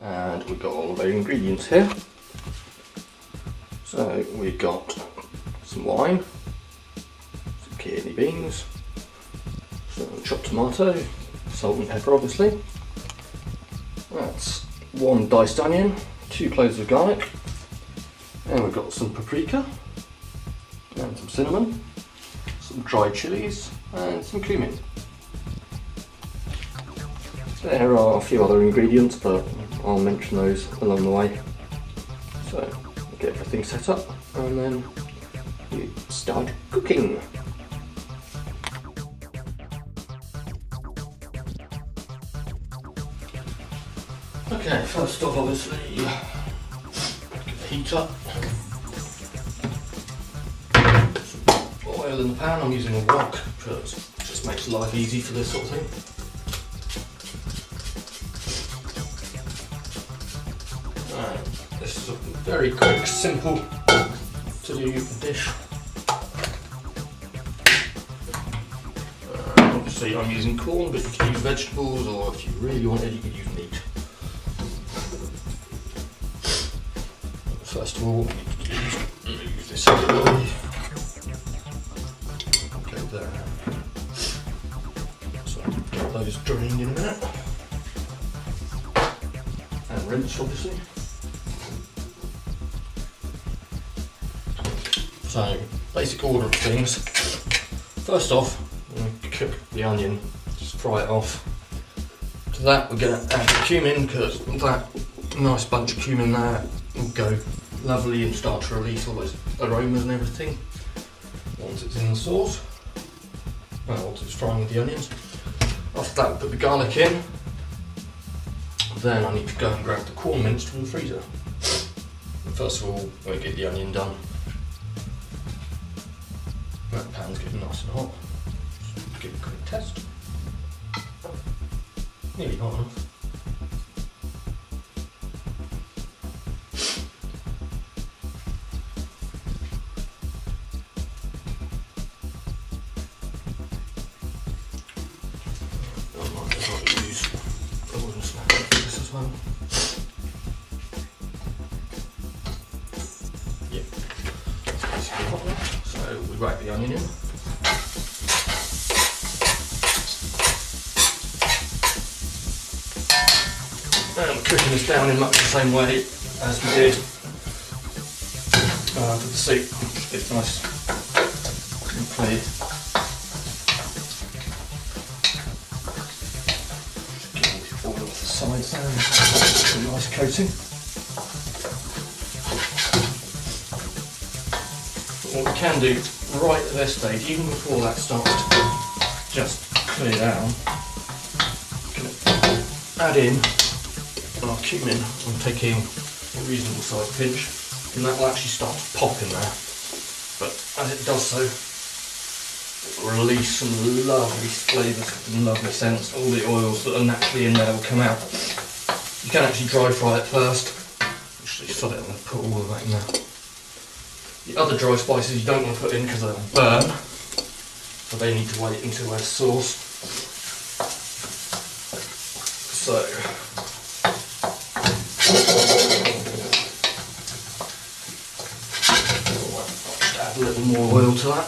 And we've got all of our ingredients here. So we've got some wine, some kidney beans, some chopped tomato, salt and pepper obviously. That's 1 diced onion, 2 cloves of garlic, and we've got some paprika, and some cinnamon, some dried chilies, and some cumin. There are a few other ingredients, but I'll mention those along the way. So we'll get everything set up and then we start cooking. Okay, first off obviously get the heat up. Some oil in the pan. I'm using a wok because it just makes life easy for this sort of thing. This is a very quick, simple to do dish. Obviously I'm using corn, but you can use vegetables, or if you really wanted you could use meat. First of all, move this out of the way. Okay, there. So get those drained in a minute. And rinsed obviously. So, basic order of things. First off, we're going to cook the onion, just fry it off. To that we're going to add the cumin, because that nice bunch of cumin there will go lovely and start to release all those aromas and everything once it's in the sauce. Well, once it's frying with the onions. After that we'll put the garlic in. Then I need to go and grab the corn minced from the freezer. And first of all, we'll get the onion done. That pan's getting nice and hot. Just give it a quick test. Nearly hot enough. I might as well use a wooden snack for this as well. Yeah, it's basically hot enough. So we whack the onion in. And we're cooking this down in much the same way as we did for the soup. It's nice and clear. Get all of the sides there, a nice coating. What we can do right at this stage, even before that starts to just clear down, we can add in our cumin. I'm taking a reasonable sized pinch, and that will actually start to pop in there. But as it does so, it will release some lovely flavours and lovely scents. All the oils that are naturally in there will come out. You can actually dry fry it first. Actually sod it and put all of that in there. The other dry spices you don't want to put in because they'll burn, so they need to wait until they're sauce. So, just add a little more oil to that.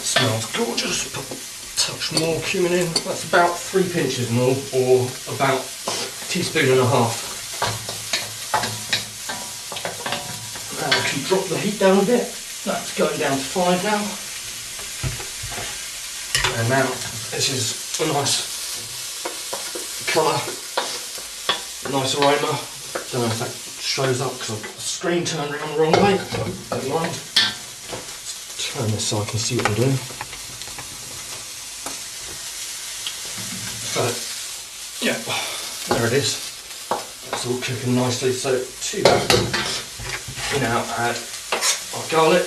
Smells gorgeous. Put a touch more cumin in. That's about 3 pinches more, or about a teaspoon and a half. Now we can drop the heat down a bit. That's going down to 5 now. And now this is a nice colour, nice aroma. Don't know if that shows up because I've got the screen turned around the wrong way. Don't mind. Turn this so I can see what I'm doing. So, yeah, there it is. It's all cooking nicely. So to that, we now add our garlic.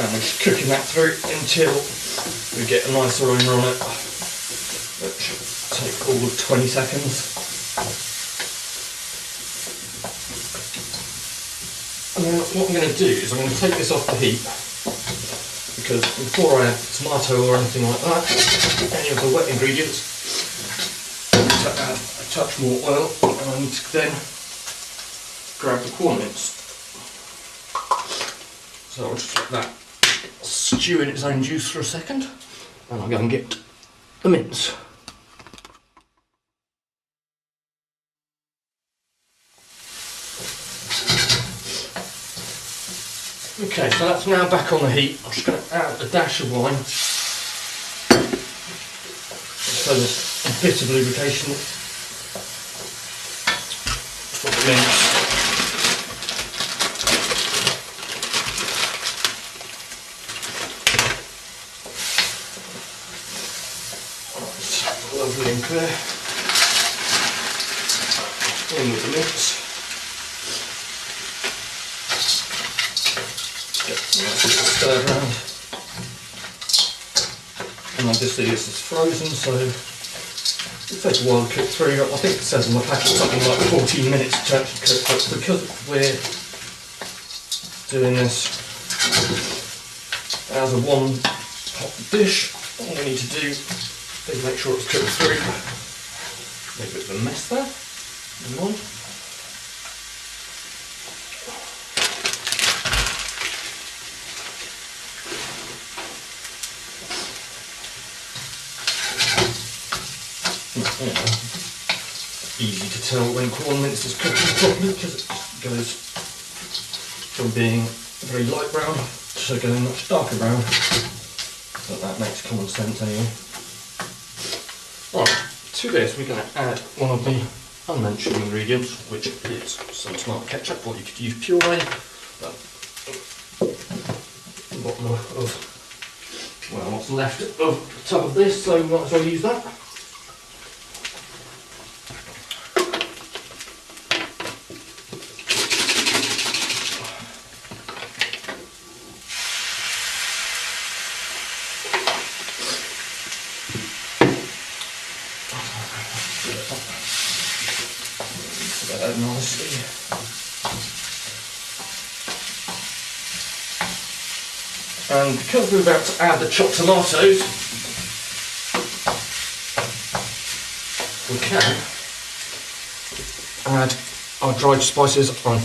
And we're just cooking that through until we get a nice aroma on it. Which should take all of 20 seconds. And then what I'm going to do is I'm going to take this off the heat, because before I add tomato or anything like that, any of the wet ingredients, I need to add a touch more oil, and I need to then grab the corn mince. So I'll just let that stew in its own juice for a second, and I'll go and get the mince. Okay, so that's now back on the heat. I'm just going to add a dash of wine, so there's a bit of lubrication for the mince. Right, lovely and clear. In with the mince. Stir around, and obviously this is frozen, so it'll take a while to cook through. I think it says on the packet something like 14 minutes to actually cook, but because we're doing this as a one pot dish, all we need to do is make sure it's cooked through. Make a bit of a mess there. Never mind. Easy to tell when corn mince is cooking properly, because it goes from being very light brown to going much darker brown. But that makes common sense anyway. Right, to this we're going to add one of the unmentioned ingredients, which is some tomato ketchup, or you could use puree. But the bottom of, well, what's left of the tub of this, so we might as well use that. Nicely. And because we're about to add the chopped tomatoes, we can add our dried spices. I'm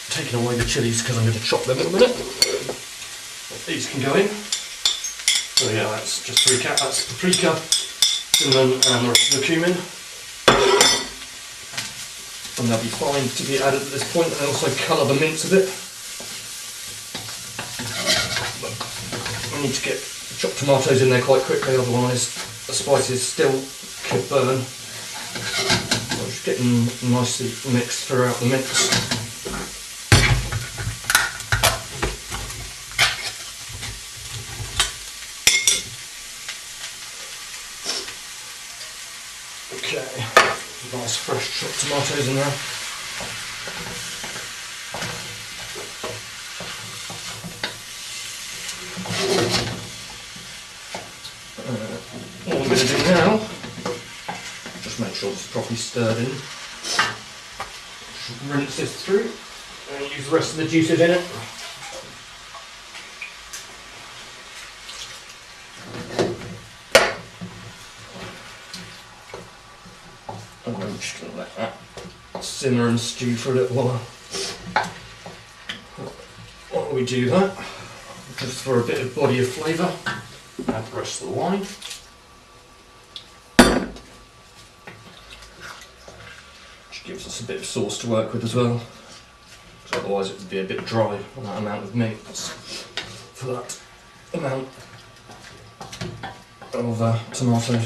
taking away the chilies because I'm going to chop them in a minute. These can go in. So yeah, that's just that's paprika, cinnamon, and the rest of the cumin. And they'll be fine to be added at this point, and also colour the mince a bit. But we need to get the chopped tomatoes in there quite quickly, otherwise the spices still could burn. So just getting nicely mixed throughout the mix. Okay. Nice fresh chopped tomatoes in there. What I'm going to do now, just make sure it's properly stirred in. Just rinse this through and use the rest of the juices in it. And I'm just going to let that simmer and stew for a little while. While we do that, just for a bit of body of flavour, add the rest of the wine. Which gives us a bit of sauce to work with as well. So otherwise it would be a bit dry on that amount of mince for that amount of tomato.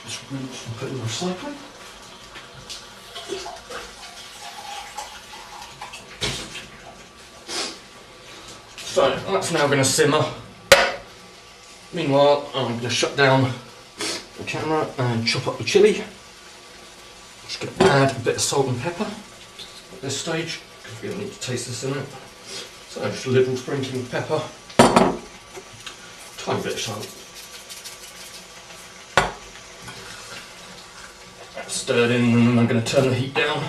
Just rinse and put in the recycling. So that's now going to simmer. Meanwhile, I'm going to shut down the camera and chop up the chilli. Just going to add a bit of salt and pepper at this stage, because we're going to need to taste this in it. So just a little sprinkling of pepper, tiny bit of salt. Stirred in, and then I'm going to turn the heat down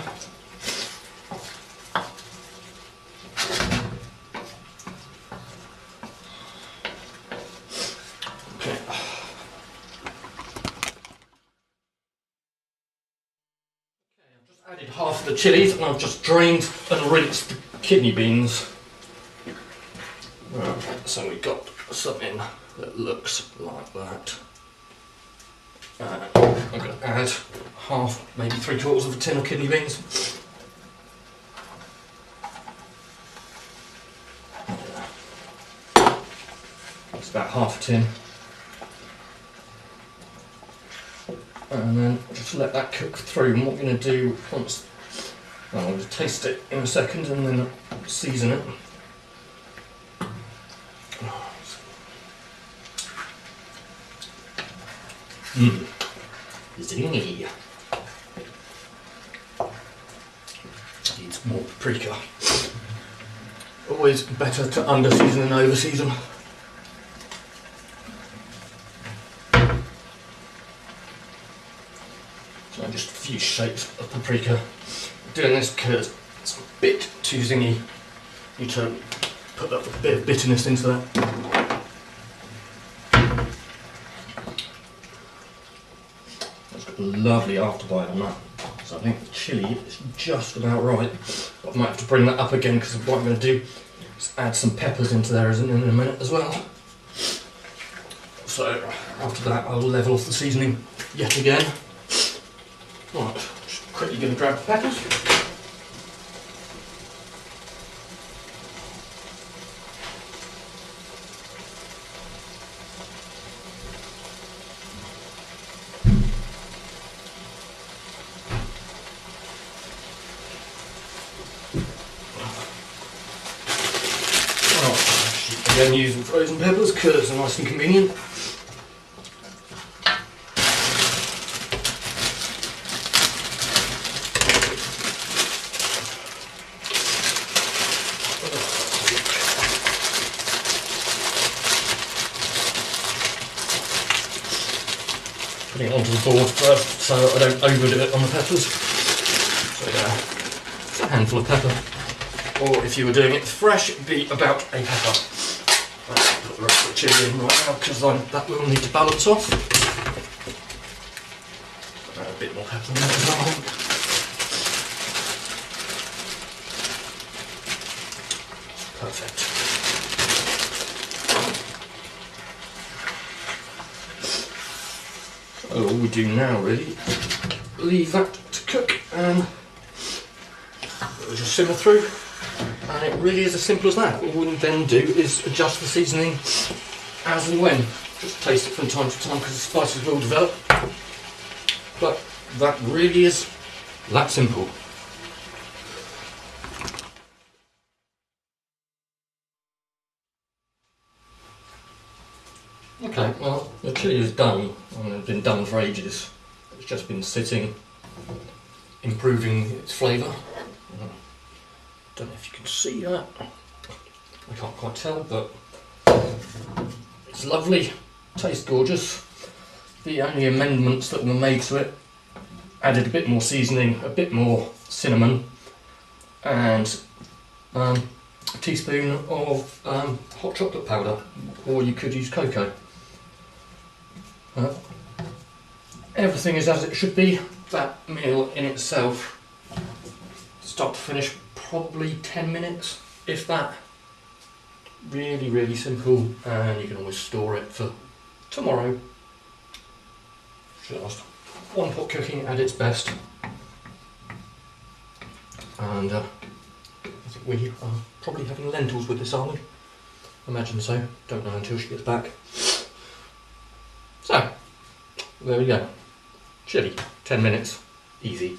the chilies, and I've just drained and rinsed the kidney beans. Right, so we've got something that looks like that. I'm going to add half, maybe 3/4 of a tin of kidney beans. It's about half a tin. And then just let that cook through. And what we're going to do once, well, I'm going to taste it in a second and then season it. Zingy. Needs more paprika. Always better to under season than over season. So just a few shapes of paprika. I'm doing this because it's a bit too zingy. You need to put a bit of bitterness into that. Lovely afterbite on that. So I think the chilli is just about right. But I might have to bring that up again because what I'm going to do is add some peppers into there in a minute as well. So after that I'll level off the seasoning yet again. Right, just quickly going to grab the peppers. Again, using frozen peppers because they're nice and convenient. Putting it onto the board first so I don't overdo it on the peppers. So yeah, it's a handful of pepper. Or if you were doing it fresh, it'd be about a pepper. Let's put the rest of the chilli in right now because that will need to balance off. A bit more pepper in there as well, I think. Perfect. So all we do now really, leave that to cook and we'll just simmer through. And it really is as simple as that. What we'll then do is adjust the seasoning as and when. Just taste it from time to time because the spices will develop. But that really is that simple. Okay, well the chilli is done. I mean, it's been done for ages. It's just been sitting, improving its flavour. Don't know if you can see that. I can't quite tell, but it's lovely. Tastes gorgeous. The only amendments that were made to it added a bit more seasoning, a bit more cinnamon, and a teaspoon of hot chocolate powder, or you could use cocoa. Everything is as it should be. That meal in itself, start to finish, probably 10 minutes, if that. Really, really simple, and you can always store it for tomorrow. Just one pot cooking at its best. And I think we are probably having lentils with this, aren't we? Imagine so. Don't know until she gets back. So, there we go. Chilli, 10 minutes, easy.